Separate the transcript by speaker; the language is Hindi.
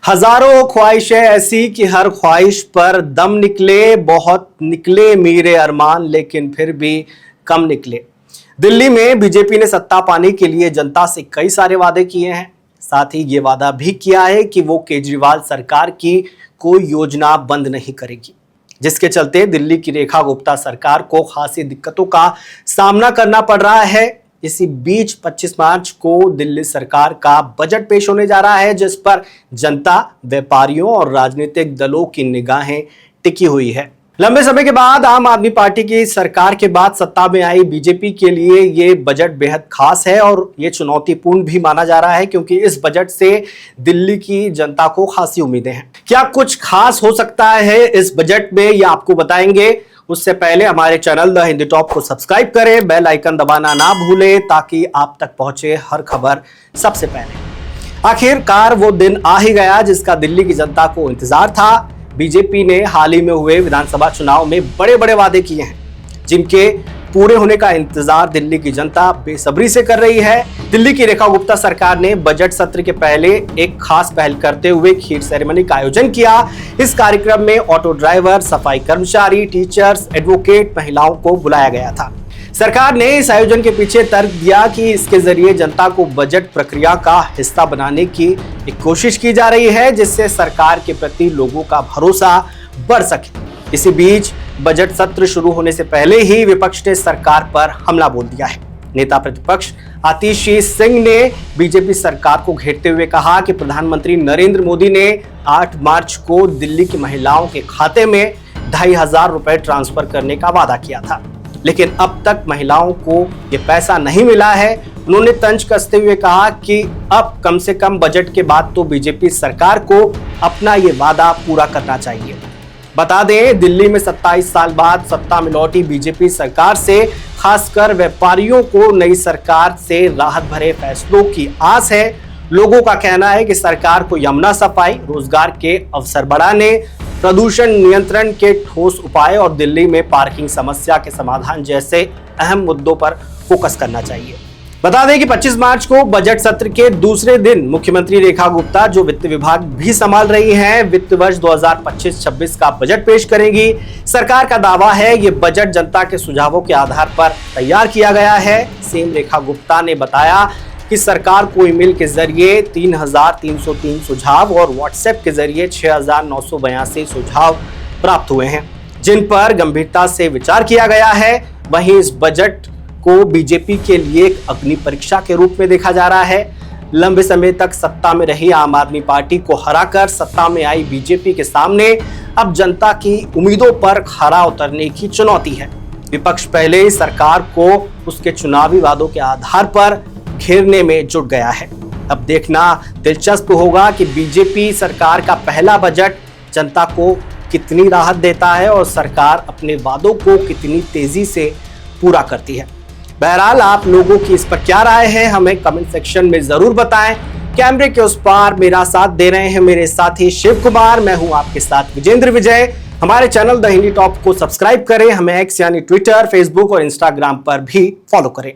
Speaker 1: हजारों ख्वाहिशें ऐसी कि हर ख्वाहिश पर दम निकले। बहुत निकले मेरे अरमान, लेकिन फिर भी कम निकले। दिल्ली में बीजेपी ने सत्ता पाने के लिए जनता से कई सारे वादे किए हैं। साथ ही ये वादा भी किया है कि वो केजरीवाल सरकार की कोई योजना बंद नहीं करेगी, जिसके चलते दिल्ली की रेखा गुप्ता सरकार को खासी दिक्कतों का सामना करना पड़ रहा है। इसी बीच 25 मार्च को दिल्ली सरकार का बजट पेश होने जा रहा है, जिस पर जनता, व्यापारियों और राजनीतिक दलों की निगाहें टिकी हुई है। लंबे समय के बाद आम आदमी पार्टी की सरकार के बाद सत्ता में आई बीजेपी के लिए ये बजट बेहद खास है और ये चुनौतीपूर्ण भी माना जा रहा है, क्योंकि इस बजट से दिल्ली की जनता को खासी उम्मीदें हैं। क्या कुछ खास हो सकता है इस बजट में, ये आपको बताएंगे। उससे पहले हमारे चैनल द हिंदी टॉप को सब्सक्राइब करें, बेल आइकन दबाना ना भूलें, ताकि आप तक पहुंचे हर खबर सबसे पहले। आखिरकार वो दिन आ ही गया जिसका दिल्ली की जनता को इंतजार था। बीजेपी ने हाल ही में हुए विधानसभा चुनाव में बड़े बड़े वादे किए हैं, जिनके पूरे होने का इंतजार दिल्ली की जनता बेसब्री से कर रही है। दिल्ली की रेखा गुप्ता सरकार ने बजट सत्र के पहले एक खास पहल करते हुए खीर सेरेमनी का आयोजन किया। इस कार्यक्रम में ऑटो ड्राइवर, सफाई कर्मचारी, टीचर्स, एडवोकेट, महिलाओं को बुलाया गया था। सरकार ने इस आयोजन के पीछे तर्क दिया कि इसके जरिए जनता को बजट प्रक्रिया का हिस्सा बनाने की एक कोशिश की जा रही है, जिससे सरकार के प्रति लोगों का भरोसा बढ़ सके। इसी बीच बजट सत्र शुरू होने से पहले ही विपक्ष ने सरकार पर हमला बोल दिया है। नेता प्रतिपक्ष आतिशी सिंह ने बीजेपी सरकार को घेरते हुए कहा कि प्रधानमंत्री नरेंद्र मोदी ने 8 मार्च को दिल्ली की महिलाओं के खाते में 2500 रुपए ट्रांसफर करने का वादा किया था, लेकिन अब तक महिलाओं को ये पैसा नहीं मिला है। उन्होंने तंज कसते हुए कहा कि अब कम से कम बजट के बाद तो बीजेपी सरकार को अपना ये वादा पूरा करना चाहिए। बता दें, दिल्ली में 27 साल बाद सत्ता में लौटी बीजेपी सरकार से खासकर व्यापारियों को नई सरकार से राहत भरे फैसलों की आस है। लोगों का कहना है कि सरकार को यमुना सफाई, रोजगार के अवसर बढ़ाने, प्रदूषण नियंत्रण के ठोस उपाय और दिल्ली में पार्किंग समस्या के समाधान जैसे अहम मुद्दों पर फोकस करना चाहिए। बता दें कि 25 मार्च को बजट सत्र के दूसरे दिन मुख्यमंत्री रेखा गुप्ता, जो वित्त विभाग भी संभाल रही हैं, वित्त वर्ष 2025-26 का बजट पेश करेंगी। सरकार का दावा है ये बजट जनता के सुझावों के आधार पर तैयार किया गया है। सीएम रेखा गुप्ता ने बताया कि सरकार को ईमेल के जरिए 3303 सुझाव और व्हाट्सएप के जरिए 6982 सुझाव प्राप्त हुए हैं, जिन पर गंभीरता से विचार किया गया है। वहीं इस बजट को बीजेपी के लिए एक अग्नि परीक्षा के रूप में देखा जा रहा है। लंबे समय तक सत्ता में रही आम आदमी पार्टी को हराकर सत्ता में आई बीजेपी के सामने अब जनता की उम्मीदों पर खरा उतरने की चुनौती है। विपक्ष पहले ही सरकार को उसके चुनावी वादों के आधार पर घेरने में जुट गया है। अब देखना दिलचस्प होगा कि बीजेपी सरकार का पहला बजट जनता को कितनी राहत देता है और सरकार अपने वादों को कितनी तेजी से पूरा करती है। बहरहाल, आप लोगों की इस पर क्या राय है, हमें कमेंट सेक्शन में जरूर बताएं। कैमरे के उस पार मेरा साथ दे रहे हैं मेरे साथी शिव कुमार, मैं हूं आपके साथ विजेंद्र विजय। हमारे चैनल द हिंदी टॉप को सब्सक्राइब करें, हमें एक्स यानी ट्विटर, फेसबुक और इंस्टाग्राम पर भी फॉलो करें।